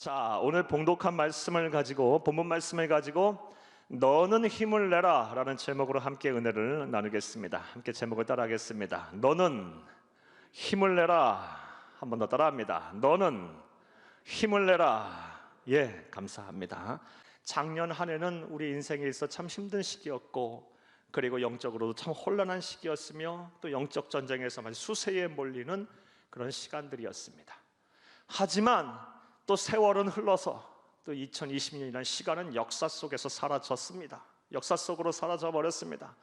자, 오늘 봉독한 말씀을 가지고, 본문 말씀을 가지고 너는 힘을 내라 라는 제목으로 함께 은혜를 나누겠습니다. 함께 제목을 따라하겠습니다. 너는 힘을 내라. 한 번 더 따라합니다. 너는 힘을 내라. 예, 감사합니다. 작년 한 해는 우리 인생에 있어 참 힘든 시기였고, 그리고 영적으로도 참 혼란한 시기였으며, 또 영적 전쟁에서 수세에 몰리는 그런 시간들이었습니다. 하지만 또 세월은 흘러서 또 2020년이라는 시간은 역사 속에서 사라졌습니다. 역사 속으로 사라져 버렸습니다.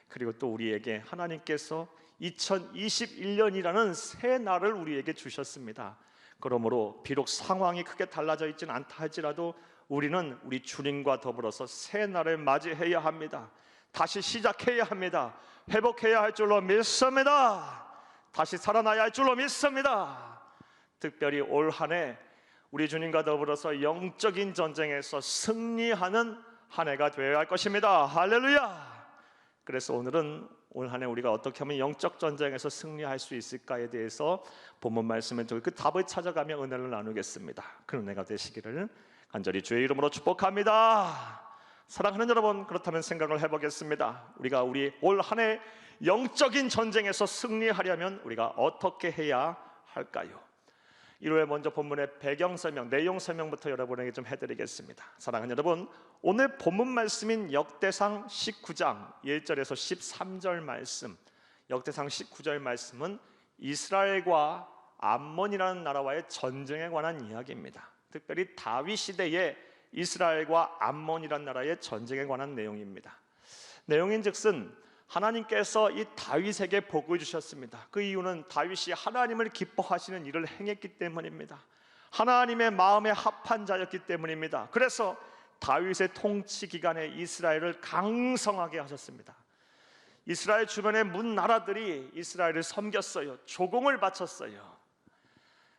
그리고 또 우리에게 하나님께서 2021년이라는 새 날을 우리에게 주셨습니다. 그러므로 비록 상황이 크게 달라져 있지는 않다 할지라도 우리는 우리 주님과 더불어서 새 날을 맞이해야 합니다. 다시 시작해야 합니다. 회복해야 할 줄로 믿습니다. 다시 살아나야 할 줄로 믿습니다. 특별히 올 한 해 우리 주님과 더불어서 영적인 전쟁에서 승리하는 한 해가 되어야 할 것입니다. 할렐루야. 그래서 오늘은 올 한 해 우리가 어떻게 하면 영적 전쟁에서 승리할 수 있을까에 대해서 본문 말씀을 통해 그 답을 찾아가며 은혜를 나누겠습니다. 그 은혜가 되시기를 간절히 주의 이름으로 축복합니다. 사랑하는 여러분, 그렇다면 생각을 해보겠습니다. 우리가 우리 올 한 해 영적인 전쟁에서 승리하려면 우리가 어떻게 해야 할까요? 1회 먼저 본문의 배경 설명, 내용 설명부터 여러분에게 좀 해드리겠습니다. 사랑하는 여러분, 오늘 본문 말씀인 역대상 19장 1절에서 13절 말씀, 역대상 19절 말씀은 이스라엘과 암몬이라는 나라와의 전쟁에 관한 이야기입니다. 특별히 다윗 시대에 이스라엘과 암몬이라는 나라의 전쟁에 관한 내용입니다. 내용인즉슨 하나님께서 이 다윗에게 복을 주셨습니다. 그 이유는 다윗이 하나님을 기뻐하시는 일을 행했기 때문입니다. 하나님의 마음에 합한 자였기 때문입니다. 그래서 다윗의 통치 기간에 이스라엘을 강성하게 하셨습니다. 이스라엘 주변의 문 나라들이 이스라엘을 섬겼어요. 조공을 바쳤어요.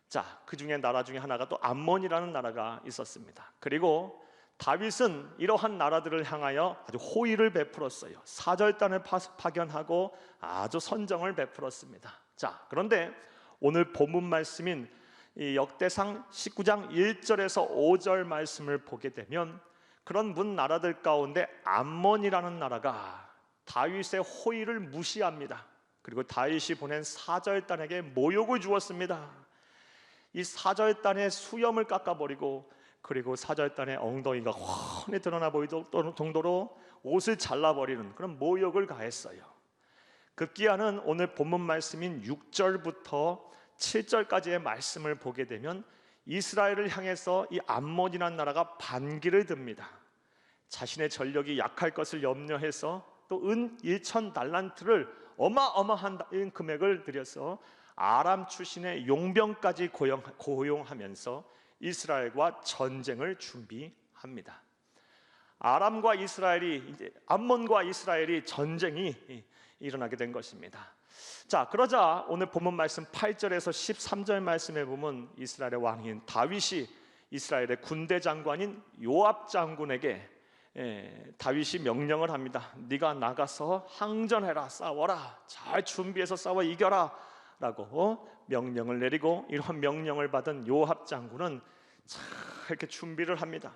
자, 그 중에 나라 중에 하나가 또 암몬이라는 나라가 있었습니다. 그리고 다윗은 이러한 나라들을 향하여 아주 호의를 베풀었어요. 사절단을 파견하고 아주 선정을 베풀었습니다. 자, 그런데 오늘 본문 말씀인 이 역대상 19장 1절에서 5절 말씀을 보게 되면 그런 문 나라들 가운데 암몬이라는 나라가 다윗의 호의를 무시합니다. 그리고 다윗이 보낸 사절단에게 모욕을 주었습니다. 이 사절단의 수염을 깎아버리고, 그리고 사절단의 엉덩이가 훤히 드러나 보이도록 정도로 옷을 잘라버리는 그런 모욕을 가했어요. 급기야는 오늘 본문 말씀인 6절부터 7절까지의 말씀을 보게 되면 이스라엘을 향해서 이 암몬이라는 나라가 반기를 듭니다. 자신의 전력이 약할 것을 염려해서 또 은 1천 달란트를 어마어마한 금액을 들여서 아람 출신의 용병까지 고용하면서 이스라엘과 전쟁을 준비합니다. 아람과 이스라엘이, 이제 암몬과 이스라엘이 전쟁이 일어나게 된 것입니다. 자, 그러자 오늘 본문 말씀 8절에서 13절 말씀에 보면 이스라엘의 왕인 다윗이 이스라엘의 군대 장관인 요압 장군에게 다윗이 명령을 합니다. 네가 나가서 항전해라, 싸워라, 잘 준비해서 싸워 이겨라 라고 명령을 내리고, 이런 명령을 받은 요압 장군은 이렇게 준비를 합니다.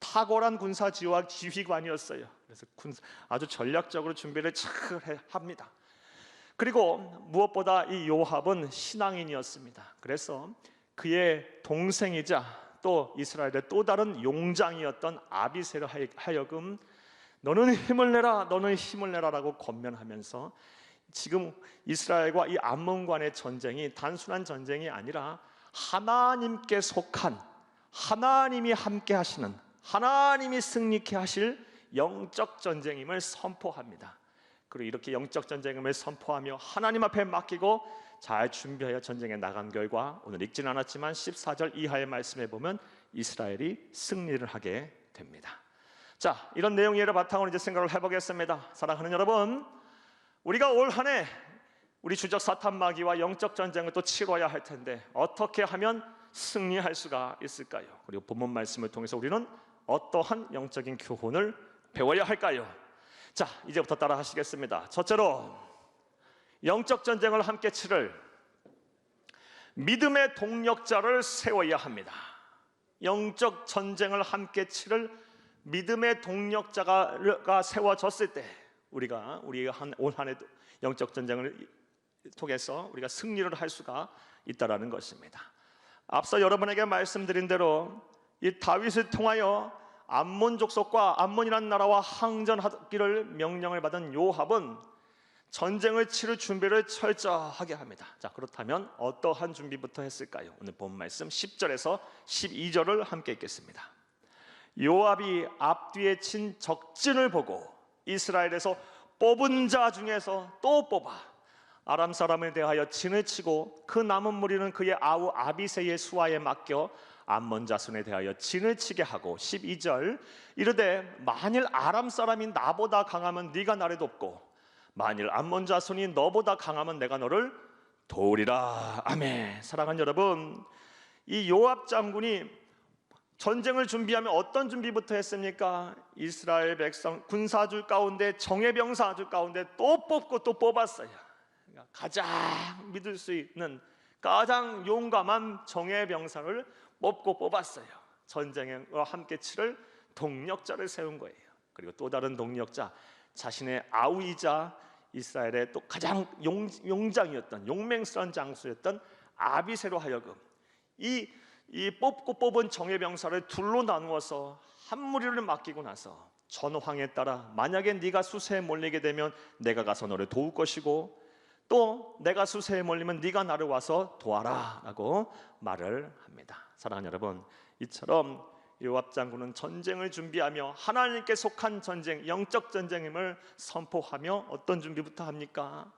탁월한 군사 지휘관이었어요. 그래서 아주 전략적으로 준비를 합니다. 그리고 무엇보다 이 요압은 신앙인이었습니다. 그래서 그의 동생이자 또 이스라엘의 또 다른 용장이었던 아비새로 하여금 너는 힘을 내라, 너는 힘을 내라 라고 권면하면서 지금 이스라엘과 이 암몬 간의 전쟁이 단순한 전쟁이 아니라 하나님께 속한, 하나님이 함께 하시는, 하나님이 승리케 하실 영적 전쟁임을 선포합니다. 그리고 이렇게 영적 전쟁임을 선포하며 하나님 앞에 맡기고 잘 준비하여 전쟁에 나간 결과 오늘 읽지는 않았지만 14절 이하의 말씀에 보면 이스라엘이 승리를 하게 됩니다. 자, 이런 내용을 바탕으로 이제 생각을 해보겠습니다. 사랑하는 여러분, 우리가 올 한 해 우리 주적 사탄 마귀와 영적 전쟁을 또 치러야 할 텐데 어떻게 하면 승리할 수가 있을까요? 그리고 본문 말씀을 통해서 우리는 어떠한 영적인 교훈을 배워야 할까요? 자, 이제부터 따라 하시겠습니다. 첫째로, 영적 전쟁을 함께 치를 믿음의 동력자를 세워야 합니다. 영적 전쟁을 함께 치를 믿음의 동력자가 세워졌을 때 우리가 올 한 해도 영적 전쟁을 통해서 우리가 승리를 할 수가 있다라는 것입니다. 앞서 여러분에게 말씀드린 대로 이 다윗을 통하여 암몬 족속과 암몬이라는 나라와 항전하기를 명령을 받은 요압은 전쟁을 치를 준비를 철저하게 합니다. 자, 그렇다면 어떠한 준비부터 했을까요? 오늘 본 말씀 10절에서 12절을 함께 읽겠습니다. 요압이 앞뒤에 친 적진을 보고 이스라엘에서 뽑은 자 중에서 또 뽑아 아람 사람에 대하여 진을 치고 그 남은 무리는 그의 아우 아비새의 수하에 맡겨 암몬 자손에 대하여 진을 치게 하고 12절 이르되 만일 아람 사람이 나보다 강하면 네가 나를 돕고 만일 암몬 자손이 너보다 강하면 내가 너를 도우리라. 아멘. 사랑하는 여러분, 이 요압 장군이 전쟁을 준비하면 어떤 준비부터 했습니까? 이스라엘 백성 군사들 가운데 정예병사들 가운데 또 뽑고 또 뽑았어요. 그러니까 가장 믿을 수 있는 가장 용감한 정예병사를 뽑고 뽑았어요. 전쟁과 함께 치를 동력자를 세운 거예요. 그리고 또 다른 동력자, 자신의 아우이자 이스라엘의 또 가장 용장이었던 용맹스러운 장수였던 아비새로 하여금 이 뽑고 뽑은 정예병사를 둘로 나누어서 한 무리를 맡기고 나서 전황에 따라 만약에 네가 수세에 몰리게 되면 내가 가서 너를 도울 것이고 또 내가 수세에 몰리면 네가 나를 와서 도와라 라고 말을 합니다. 사랑하는 여러분, 이처럼 요압 장군은 전쟁을 준비하며 하나님께 속한 전쟁, 영적 전쟁임을 선포하며 어떤 준비부터 합니까?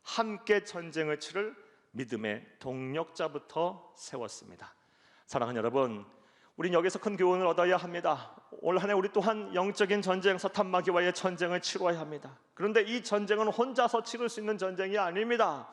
함께 전쟁을 치를 믿음의 동력자부터 세웠습니다. 사랑하는 여러분, 우린 여기서 큰 교훈을 얻어야 합니다. 올 한 해 우리 또한 영적인 전쟁, 사탄 마귀와의 전쟁을 치러야 합니다. 그런데 이 전쟁은 혼자서 치를 수 있는 전쟁이 아닙니다.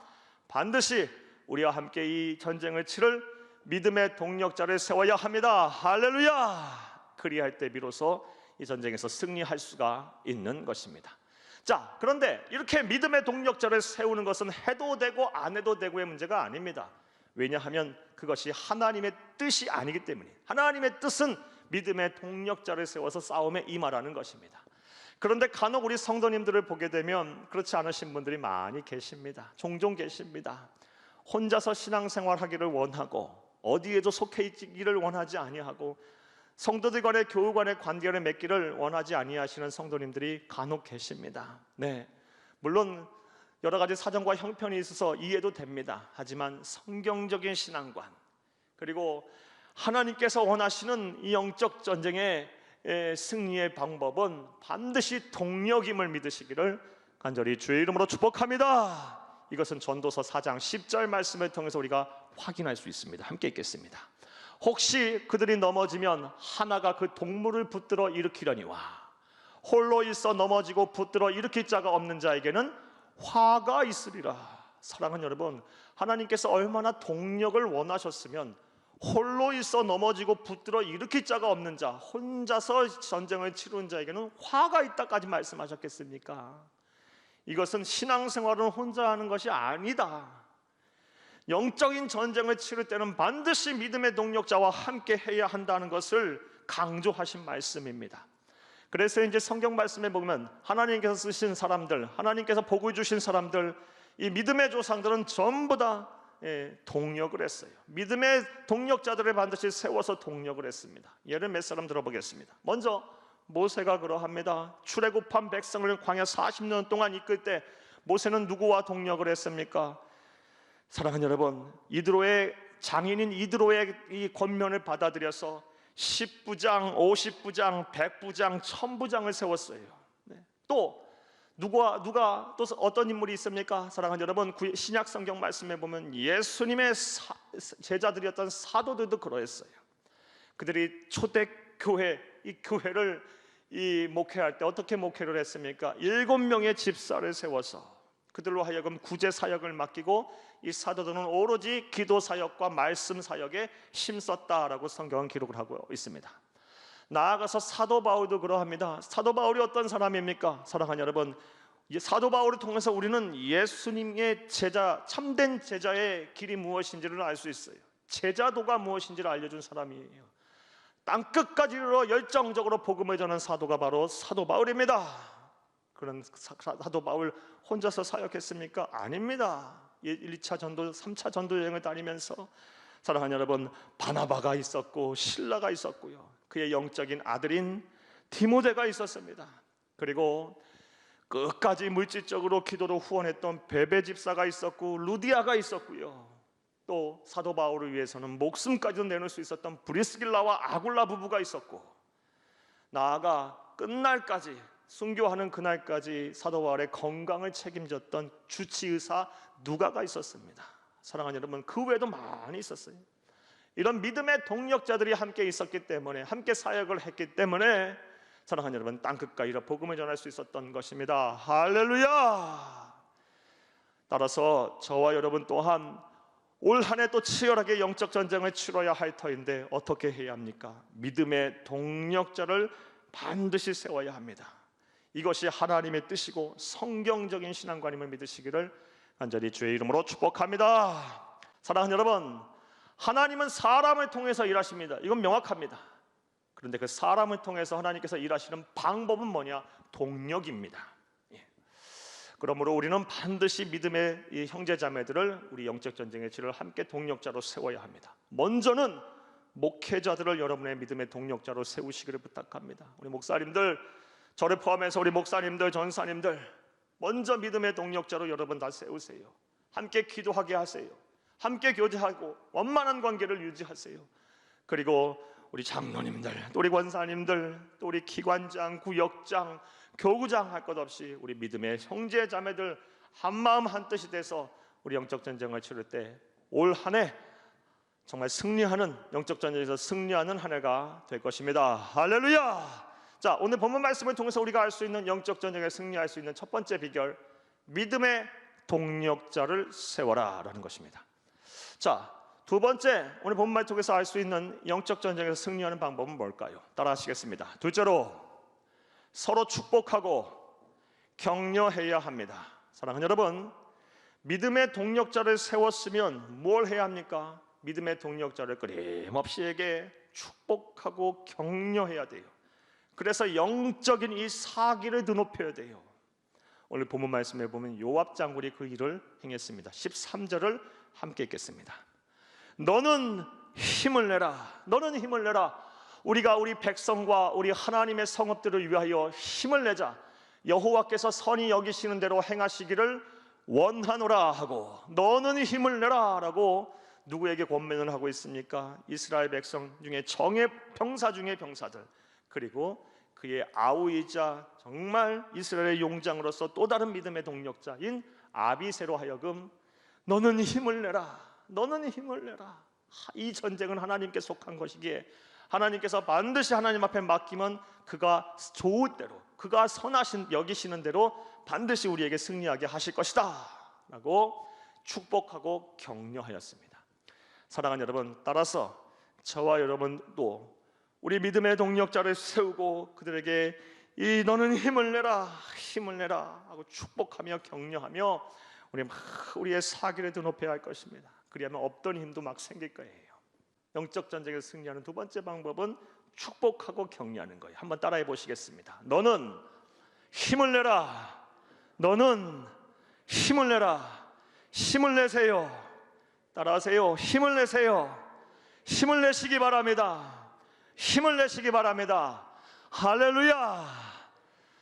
반드시 우리와 함께 이 전쟁을 치를 믿음의 동력자를 세워야 합니다. 할렐루야! 그리할 때 비로소 이 전쟁에서 승리할 수가 있는 것입니다. 자, 그런데 이렇게 믿음의 동력자를 세우는 것은 해도 되고 안 해도 되고의 문제가 아닙니다. 왜냐하면 그것이 하나님의 뜻이 아니기 때문에 하나님의 뜻은 믿음의 동력자를 세워서 싸움에 임하라는 것입니다. 그런데 간혹 우리 성도님들을 보게 되면 그렇지 않으신 분들이 많이 계십니다. 종종 계십니다. 혼자서 신앙생활하기를 원하고 어디에도 속해 있기를 원하지 아니하고 성도들 간의 교우 간의 관계를 맺기를 원하지 아니하시는 성도님들이 간혹 계십니다. 네, 물론 여러 가지 사정과 형편이 있어서 이해도 됩니다. 하지만 성경적인 신앙관 그리고 하나님께서 원하시는 이 영적 전쟁의 승리의 방법은 반드시 동력임을 믿으시기를 간절히 주의 이름으로 축복합니다. 이것은 전도서 4장 10절 말씀을 통해서 우리가 확인할 수 있습니다. 함께 읽겠습니다. 혹시 그들이 넘어지면 하나가 그 동물을 붙들어 일으키려니와 홀로 있어 넘어지고 붙들어 일으킬 자가 없는 자에게는 화가 있으리라. 사랑하는 여러분, 하나님께서 얼마나 동력을 원하셨으면 홀로 있어 넘어지고 붙들어 일으킬 자가 없는 자, 혼자서 전쟁을 치르는 자에게는 화가 있다까지 말씀하셨겠습니까? 이것은 신앙생활은 혼자 하는 것이 아니다. 영적인 전쟁을 치를 때는 반드시 믿음의 동력자와 함께 해야 한다는 것을 강조하신 말씀입니다. 그래서 이제 성경 말씀에 보면 하나님께서 쓰신 사람들, 하나님께서 복을 주신 사람들, 이 믿음의 조상들은 전부 다 동력을 했어요. 믿음의 동력자들을 반드시 세워서 동력을 했습니다. 예를 몇 사람 들어보겠습니다. 먼저 모세가 그러합니다. 출애굽한 백성을 광야 40년 동안 이끌 때 모세는 누구와 동력을 했습니까? 사랑하는 여러분, 이드로의 장인인 이드로의 이 권면을 받아들여서 10부장, 50부장, 100부장, 1000부장을 세웠어요. 네. 또 누가 또 어떤 인물이 있습니까? 사랑하는 여러분, 신약 성경 말씀에 보면 예수님의 제자들이었던 사도들도 그러했어요. 그들이 초대교회, 이 교회를 목회할 때 어떻게 목회를 했습니까? 7명의 집사를 세워서 그들로 하여금 구제 사역을 맡기고 이 사도들은 오로지 기도 사역과 말씀 사역에 힘썼다라고 성경은 기록을 하고 있습니다. 나아가서 사도 바울도 그러합니다. 사도 바울이 어떤 사람입니까? 사랑하는 여러분, 사도 바울을 통해서 우리는 예수님의 제자, 참된 제자의 길이 무엇인지를 알 수 있어요. 제자도가 무엇인지를 알려준 사람이에요. 땅끝까지 이르러 열정적으로 복음을 전한 사도가 바로 사도 바울입니다. 그런 사도 바울 혼자서 사역했습니까? 아닙니다. 1, 2차 전도, 3차 전도 여행을 다니면서 사랑하는 여러분, 바나바가 있었고 실라가 있었고요, 그의 영적인 아들인 디모데가 있었습니다. 그리고 끝까지 물질적으로 기도로 후원했던 베베 집사가 있었고 루디아가 있었고요, 또 사도 바울을 위해서는 목숨까지도 내놓을 수 있었던 브리스길라와 아굴라 부부가 있었고, 나아가 끝날까지 순교하는 그날까지 사도 바울의 건강을 책임졌던 주치의사 누가가 있었습니다. 사랑하는 여러분, 그 외에도 많이 있었어요. 이런 믿음의 동력자들이 함께 있었기 때문에, 함께 사역을 했기 때문에 사랑하는 여러분, 땅끝까지 복음을 전할 수 있었던 것입니다. 할렐루야. 따라서 저와 여러분 또한 올 한 해 또 치열하게 영적 전쟁을 치러야 할 터인데 어떻게 해야 합니까? 믿음의 동력자를 반드시 세워야 합니다. 이것이 하나님의 뜻이고 성경적인 신앙관임을 믿으시기를 간절히 주의 이름으로 축복합니다. 사랑하는 여러분, 하나님은 사람을 통해서 일하십니다. 이건 명확합니다. 그런데 그 사람을 통해서 하나님께서 일하시는 방법은 뭐냐? 동력입니다. 그러므로 우리는 반드시 믿음의 이 형제자매들을 우리 영적 전쟁의 질을 함께 동력자로 세워야 합니다. 먼저는 목회자들을 여러분의 믿음의 동력자로 세우시기를 부탁합니다. 우리 목사님들, 저를 포함해서 우리 목사님들, 전사님들, 먼저 믿음의 동력자로 여러분 다 세우세요. 함께 기도하게 하세요. 함께 교제하고 원만한 관계를 유지하세요. 그리고 우리 장로님들, 또 우리 권사님들, 또 우리 기관장, 구역장, 교구장 할 것 없이 우리 믿음의 형제 자매들 한마음 한뜻이 돼서 우리 영적 전쟁을 치를 때 올 한 해 정말 승리하는, 영적 전쟁에서 승리하는 한 해가 될 것입니다. 할렐루야. 자, 오늘 본문 말씀을 통해서 우리가 알 수 있는 영적 전쟁에 승리할 수 있는 첫 번째 비결, 믿음의 동력자를 세워라 라는 것입니다. 자, 두 번째, 오늘 본문 말씀 통해서 알 수 있는 영적 전쟁에서 승리하는 방법은 뭘까요? 따라 하시겠습니다. 둘째로, 서로 축복하고 격려해야 합니다. 사랑하는 여러분, 믿음의 동력자를 세웠으면 뭘 해야 합니까? 믿음의 동력자를 끊임없이에게 축복하고 격려해야 돼요. 그래서 영적인 이 사기를 드높여야 돼요. 오늘 본문 말씀에 보면 요압 장군이 그 일을 행했습니다. 13절을 함께 읽겠습니다. 너는 힘을 내라. 너는 힘을 내라. 우리가 우리 백성과 우리 하나님의 성읍들을 위하여 힘을 내자. 여호와께서 선히 여기시는 대로 행하시기를 원하노라 하고, 너는 힘을 내라 라고 누구에게 권면을 하고 있습니까? 이스라엘 백성 중에 정예 병사 중에 병사들, 그리고 그의 아우이자 정말 이스라엘의 용장으로서 또 다른 믿음의 동력자인 아비새로 하여금 너는 힘을 내라. 너는 힘을 내라. 이 전쟁은 하나님께 속한 것이기에 하나님께서 반드시 하나님 앞에 맡기면 그가 좋을 대로, 그가 선하신 여기시는 대로 반드시 우리에게 승리하게 하실 것이다 라고 축복하고 격려하였습니다. 사랑하는 여러분, 따라서 저와 여러분도 우리 믿음의 동력자를 세우고 그들에게 이 너는 힘을 내라, 힘을 내라 하고 축복하며 격려하며 우리의 사기를 드높여야 할 것입니다. 그리하면 없던 힘도 막 생길 거예요. 영적 전쟁에서 승리하는 두 번째 방법은 축복하고 격려하는 거예요. 한번 따라해 보시겠습니다. 너는 힘을 내라. 너는 힘을 내라. 힘을 내세요. 따라하세요. 힘을 내세요. 힘을 내시기 바랍니다. 힘을 내시기 바랍니다. 할렐루야.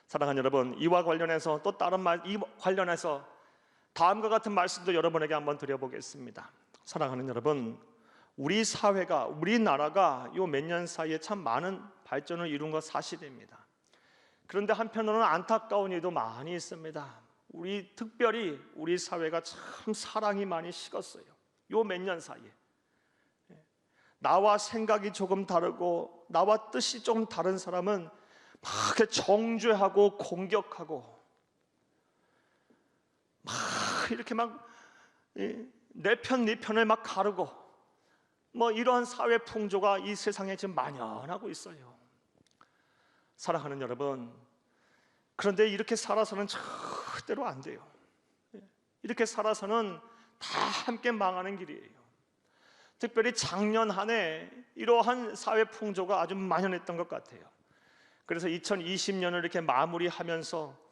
사랑하는 여러분, 이와 관련해서 또 다른 이 관련해서 다음과 같은 말씀도 여러분에게 한번 드려보겠습니다. 사랑하는 여러분, 우리 사회가, 우리나라가 요 몇 년 사이에 참 많은 발전을 이룬 것 사실입니다. 그런데 한편으로는 안타까운 일도 많이 있습니다. 특별히 우리 사회가 참 사랑이 많이 식었어요. 요 몇 년 사이에 나와 생각이 조금 다르고 나와 뜻이 좀 다른 사람은 막 이렇게 정죄하고 공격하고 막 이렇게 막 내 편 네 편을 막 가르고 뭐 이러한 사회 풍조가 이 세상에 지금 만연하고 있어요. 사랑하는 여러분, 그런데 이렇게 살아서는 절대로 안 돼요. 이렇게 살아서는 다 함께 망하는 길이에요. 특별히 작년 한 해 이러한 사회 풍조가 아주 만연했던 것 같아요. 그래서 2020년을 이렇게 마무리하면서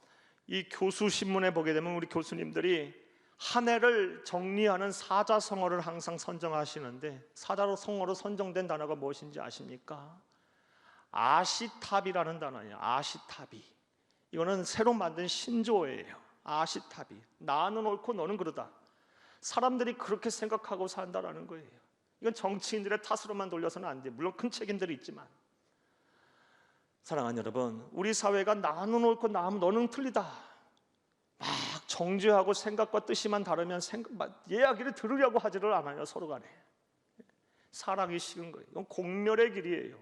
이 교수 신문에 보게 되면 우리 교수님들이 한 해를 정리하는 사자성어를 항상 선정하시는데, 사자성어로 선정된 단어가 무엇인지 아십니까? 아시탑이라는 단어예요. 아시탑이. 이거는 새로 만든 신조어예요. 아시탑이. 나는 옳고 너는 그러다. 사람들이 그렇게 생각하고 산다라는 거예요. 이건 정치인들의 탓으로만 돌려서는 안 돼요. 물론 큰 책임들이 있지만, 사랑하는 여러분, 우리 사회가 나는 옳고 너는 틀리다 막 정죄하고 생각과 뜻이만 다르면 이야기를 들으려고 하지를 않아요. 서로 간에 사랑이 식은 거예요. 이건 공멸의 길이에요.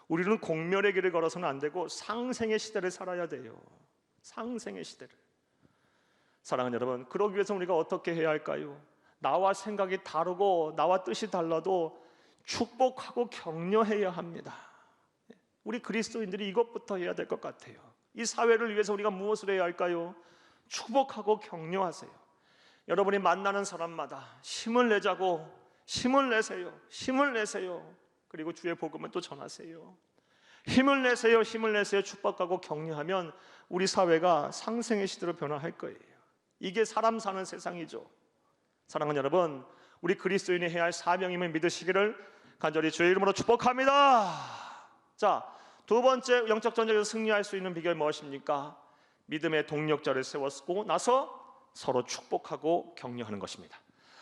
우리는 공멸의 길을 걸어서는 안 되고 상생의 시대를 살아야 돼요. 상생의 시대를. 사랑하는 여러분, 그러기 위해서 우리가 어떻게 해야 할까요? 나와 생각이 다르고 나와 뜻이 달라도 축복하고 격려해야 합니다. 우리 그리스도인들이 이것부터 해야 될 것 같아요. 이 사회를 위해서 우리가 무엇을 해야 할까요? 축복하고 격려하세요. 여러분이 만나는 사람마다 힘을 내자고 힘을 내세요. 힘을 내세요. 그리고 주의 복음을 또 전하세요. 힘을 내세요. 힘을 내세요. 축복하고 격려하면 우리 사회가 상생의 시대로 변화할 거예요. 이게 사람 사는 세상이죠. 사랑하는 여러분, 우리 그리스도인이 해야 할 사명임을 믿으시기를 간절히 주의 이름으로 축복합니다. 자, 두 번째 영적 전쟁에서 승리할 수 있는 비결이 무엇입니까? 믿음의 동력자를 세웠고 나서 서로 축복하고 격려하는 것입니다.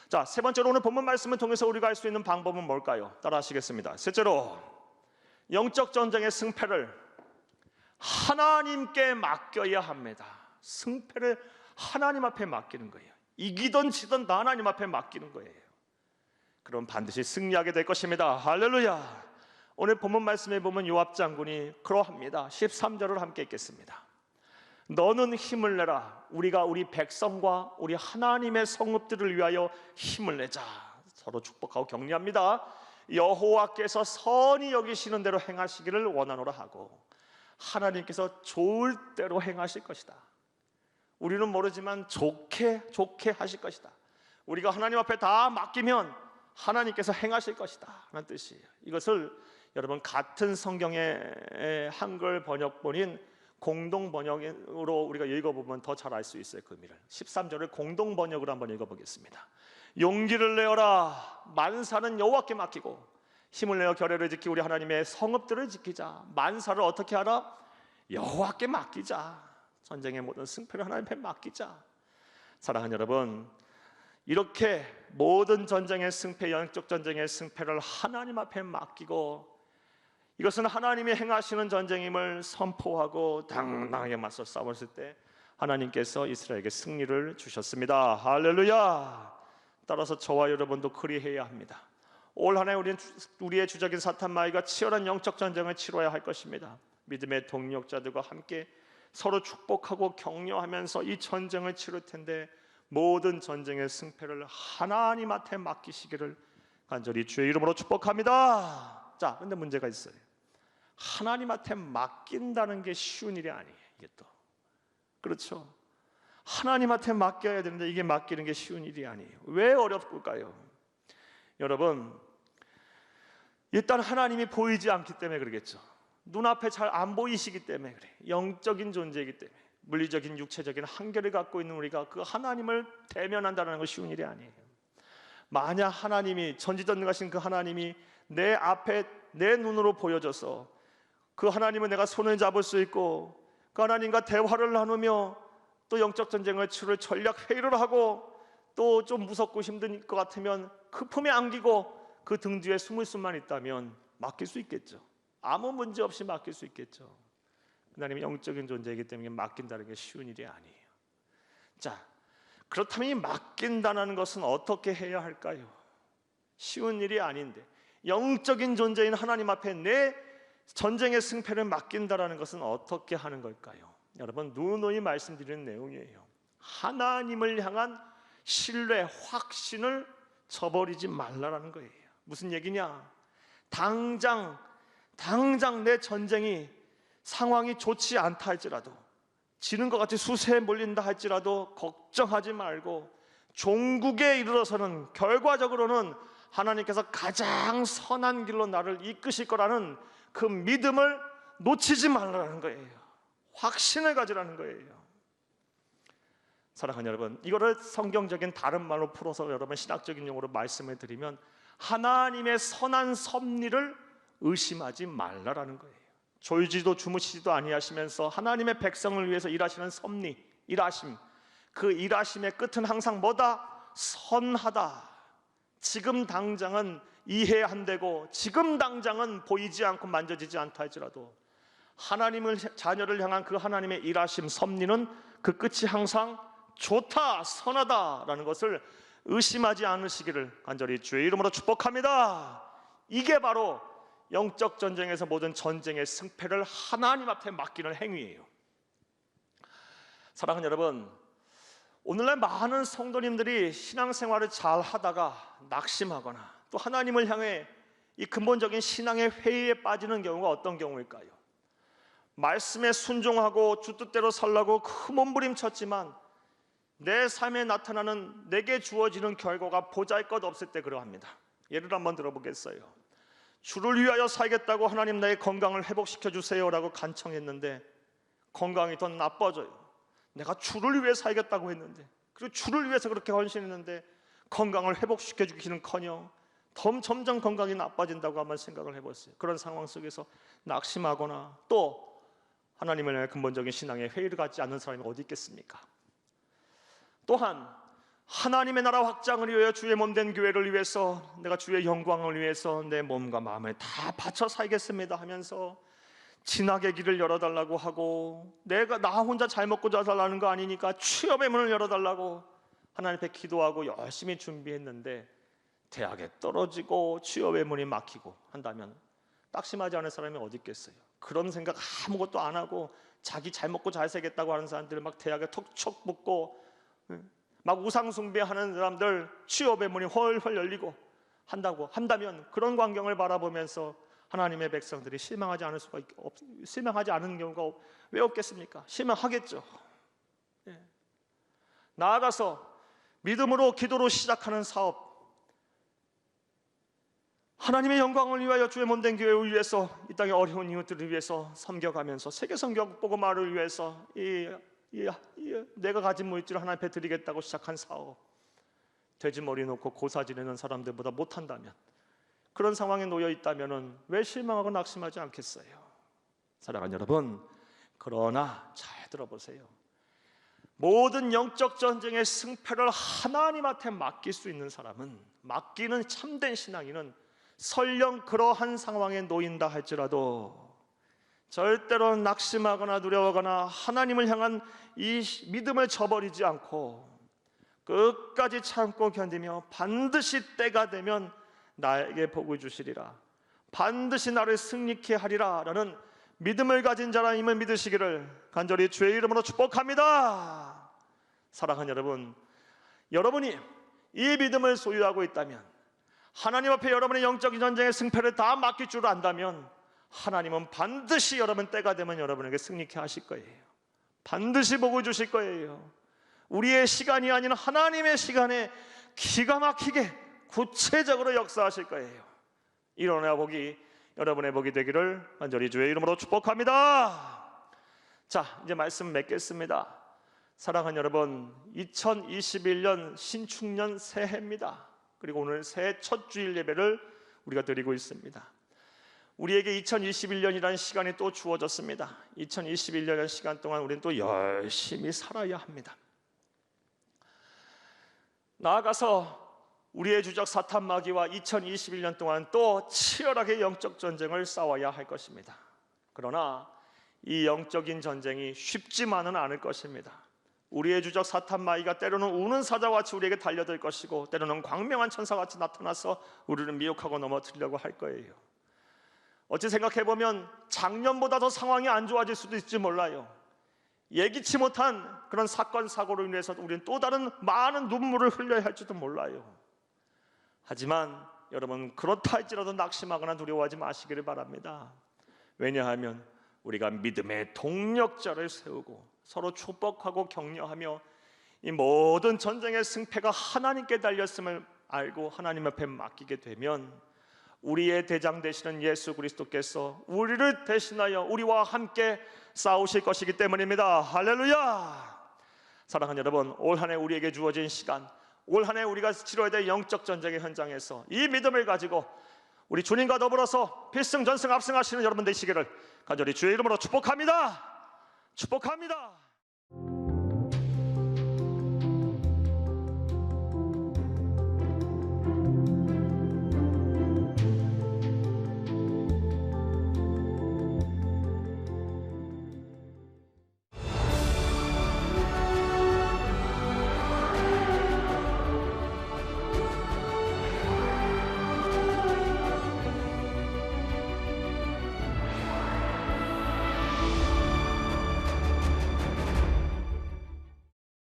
자, 세 번째로 오늘 본문 말씀을 통해서 우리가 할 수 있는 방법은 뭘까요? 따라 하시겠습니다. 셋째로, 영적 전쟁의 승패를 하나님께 맡겨야 합니다. 승패를 하나님 앞에 맡기는 거예요. 이기든 지든 다 하나님 앞에 맡기는 거예요. 그럼 반드시 승리하게 될 것입니다. 할렐루야. 오늘 본문 말씀에 보면 요압 장군이 그러합니다. 13절을 함께 읽겠습니다. 너는 힘을 내라. 우리가 우리 백성과 우리 하나님의 성읍들을 위하여 힘을 내자. 서로 축복하고 격려합니다. 여호와께서 선히 여기시는 대로 행하시기를 원하노라 하고, 하나님께서 좋을 대로 행하실 것이다. 우리는 모르지만 좋게 하실 것이다. 우리가 하나님 앞에 다 맡기면 하나님께서 행하실 것이다 하는 뜻이에요. 이것을 여러분 같은 성경의 한글 번역본인 공동 번역으로 우리가 읽어보면 더 잘 알 수 있어요. 그 의미를. 13절을 공동 번역으로 한번 읽어보겠습니다. 용기를 내어라. 만사는 여호와께 맡기고 힘을 내어 결례를 지키고 우리 하나님의 성읍들을 지키자. 만사를 어떻게 하라? 여호와께 맡기자. 전쟁의 모든 승패를 하나님 앞에 맡기자. 사랑하는 여러분, 이렇게 모든 전쟁의 승패, 영적 전쟁의 승패를 하나님 앞에 맡기고 이것은 하나님이 행하시는 전쟁임을 선포하고 당당하게 맞서 싸웠을 때 하나님께서 이스라엘에게 승리를 주셨습니다. 할렐루야. 따라서 저와 여러분도 그리해야 합니다. 올 한 해 우리의 주적인 사탄 마귀가 치열한 영적 전쟁을 치러야 할 것입니다. 믿음의 동력자들과 함께 서로 축복하고 격려하면서 이 전쟁을 치를 텐데 모든 전쟁의 승패를 하나님한테 맡기시기를 간절히 주의 이름으로 축복합니다. 자, 근데 문제가 있어요. 하나님한테 맡긴다는 게 쉬운 일이 아니에요. 이게 또 그렇죠. 하나님한테 맡겨야 되는데 이게 맡기는 게 쉬운 일이 아니에요. 왜 어렵을까요? 여러분, 일단 하나님이 보이지 않기 때문에 그러겠죠. 눈앞에 잘 안 보이시기 때문에 그래. 영적인 존재이기 때문에, 물리적인 육체적인 한계를 갖고 있는 우리가 그 하나님을 대면한다는 건 쉬운 일이 아니에요. 만약 하나님이, 전지전능하신 그 하나님이 내 앞에 내 눈으로 보여져서 그 하나님은 내가 손을 잡을 수 있고 그 하나님과 대화를 나누며 또 영적 전쟁을 치를 전략 회의를 하고 또 좀 무섭고 힘든 것 같으면 그 품에 안기고 그 등 뒤에 숨을 수만 있다면 맡길 수 있겠죠. 아무 문제 없이 맡길 수 있겠죠. 하나님이 영적인 존재이기 때문에 맡긴다는 게 쉬운 일이 아니에요. 자, 그렇다면 이 맡긴다는 것은 어떻게 해야 할까요? 쉬운 일이 아닌데 영적인 존재인 하나님 앞에 내 전쟁의 승패를 맡긴다는 것은 어떻게 하는 걸까요? 여러분, 누누이 말씀드리는 내용이에요. 하나님을 향한 신뢰, 확신을 저버리지 말라라는 거예요. 무슨 얘기냐? 당장 내 전쟁이 상황이 좋지 않다 할지라도, 지는 것 같이 수세에 몰린다 할지라도 걱정하지 말고 종국에 이르러서는 결과적으로는 하나님께서 가장 선한 길로 나를 이끄실 거라는 그 믿음을 놓치지 말라는 거예요. 확신을 가지라는 거예요. 사랑하는 여러분, 이거를 성경적인 다른 말로 풀어서 여러분 신학적인 용어로 말씀을 드리면 하나님의 선한 섭리를 의심하지 말라라는 거예요. 졸지도 주무시지도 아니하시면서 하나님의 백성을 위해서 일하시는 섭리, 일하심, 그 일하심의 끝은 항상 뭐다? 선하다. 지금 당장은 이해 안 되고 지금 당장은 보이지 않고 만져지지 않다 할지라도 하나님을 자녀를 향한 그 하나님의 일하심, 섭리는 그 끝이 항상 좋다, 선하다라는 것을 의심하지 않으시기를 간절히 주의 이름으로 축복합니다. 이게 바로 영적 전쟁에서 모든 전쟁의 승패를 하나님 앞에 맡기는 행위예요. 사랑하는 여러분, 오늘날 많은 성도님들이 신앙생활을 잘 하다가 낙심하거나 또 하나님을 향해 이 근본적인 신앙의 회의에 빠지는 경우가 어떤 경우일까요? 말씀에 순종하고 주 뜻대로 살라고 큰 몸부림쳤지만 내 삶에 나타나는 내게 주어지는 결과가 보잘것없을 때 그러합니다. 예를 한번 들어보겠어요. 주를 위하여 살겠다고 하나님 나의 건강을 회복시켜 주세요라고 간청했는데 건강이 더 나빠져요. 내가 주를 위해 살겠다고 했는데, 그리고 주를 위해서 그렇게 헌신했는데 건강을 회복시켜 주기는커녕 점점 건강이 나빠진다고 한번 생각을 해봤어요. 그런 상황 속에서 낙심하거나 또 하나님을 향해 근본적인 신앙의 회의를 갖지 않는 사람이 어디 있겠습니까? 또한 하나님의 나라 확장을 위하여 주의 몸된 교회를 위해서 내가 주의 영광을 위해서 내 몸과 마음을 다 바쳐 살겠습니다 하면서 진학의 길을 열어달라고 하고 나 혼자 잘 먹고 잘 살라는 거 아니니까 취업의 문을 열어달라고 하나님 앞에 기도하고 열심히 준비했는데 대학에 떨어지고 취업의 문이 막히고 한다면 낙심하지 않은 사람이 어디 있겠어요? 그런 생각 아무것도 안 하고 자기 잘 먹고 잘 살겠다고 하는 사람들 막 대학에 톡톡 붙고 막 우상 숭배하는 사람들 취업의 문이 헐헐 열리고 한다면 그런 광경을 바라보면서 하나님의 백성들이 실망하지 않은 경우가 왜 없겠습니까? 실망하겠죠. 나아가서 믿음으로 기도로 시작하는 사업, 하나님의 영광을 위하여 주의 몸된 교회를 위해서 이 땅의 어려운 이웃들을 위해서 섬겨가면서 세계 성경 복음화를 위해서 내가 가진 물질을 하나님 앞에 드리겠다고 시작한 사업, 돼지머리 놓고 고사 지내는 사람들보다 못한다면, 그런 상황에 놓여 있다면 왜 실망하고 낙심하지 않겠어요? 사랑하는 여러분, 그러나 잘 들어보세요. 모든 영적 전쟁의 승패를 하나님 앞에 맡길 수 있는 사람은, 맡기는 참된 신앙인은 설령 그러한 상황에 놓인다 할지라도 절대로 낙심하거나 두려워하거나 하나님을 향한 이 믿음을 저버리지 않고 끝까지 참고 견디며 반드시 때가 되면 나에게 복을 주시리라, 반드시 나를 승리케 하리라 라는 믿음을 가진 자라임을 믿으시기를 간절히 주의 이름으로 축복합니다. 사랑하는 여러분, 여러분이 이 믿음을 소유하고 있다면, 하나님 앞에 여러분의 영적인 전쟁의 승패를 다 맡길 줄 안다면 하나님은 반드시 여러분 때가 되면 여러분에게 승리케 하실 거예요. 반드시 복을 주실 거예요. 우리의 시간이 아닌 하나님의 시간에 기가 막히게 구체적으로 역사하실 거예요. 일어나 복이 여러분의 복이 되기를 간절히 주의 이름으로 축복합니다. 자, 이제 말씀 맺겠습니다. 사랑하는 여러분, 2021년 신축년 새해입니다. 그리고 오늘 새해 첫 주일 예배를 우리가 드리고 있습니다. 우리에게 2021년이라는 시간이 또 주어졌습니다. 2021년의 시간 동안 우리는 또 열심히 살아야 합니다. 나아가서 우리의 주적 사탄 마귀와 2021년 동안 또 치열하게 영적 전쟁을 싸워야 할 것입니다. 그러나 이 영적인 전쟁이 쉽지만은 않을 것입니다. 우리의 주적 사탄 마귀가 때로는 우는 사자같이 우리에게 달려들 것이고 때로는 광명한 천사같이 나타나서 우리를 미혹하고 넘어뜨리려고 할 거예요. 어찌 생각해보면 작년보다 더 상황이 안 좋아질 수도 있을지 몰라요. 예기치 못한 그런 사건 사고로 인해서 우리는 또 다른 많은 눈물을 흘려야 할지도 몰라요. 하지만 여러분, 그렇다 할지라도 낙심하거나 두려워하지 마시기를 바랍니다. 왜냐하면 우리가 믿음의 동력자를 세우고 서로 축복하고 격려하며 이 모든 전쟁의 승패가 하나님께 달렸음을 알고 하나님 앞에 맡기게 되면 우리의 대장 되시는 예수 그리스도께서 우리를 대신하여 우리와 함께 싸우실 것이기 때문입니다. 할렐루야. 사랑하는 여러분, 올 한 해 우리에게 주어진 시간, 올 한 해 우리가 치러야 될 영적 전쟁의 현장에서 이 믿음을 가지고 우리 주님과 더불어서 필승전승 압승하시는 여러분 되시기를 간절히 주의 이름으로 축복합니다. 축복합니다.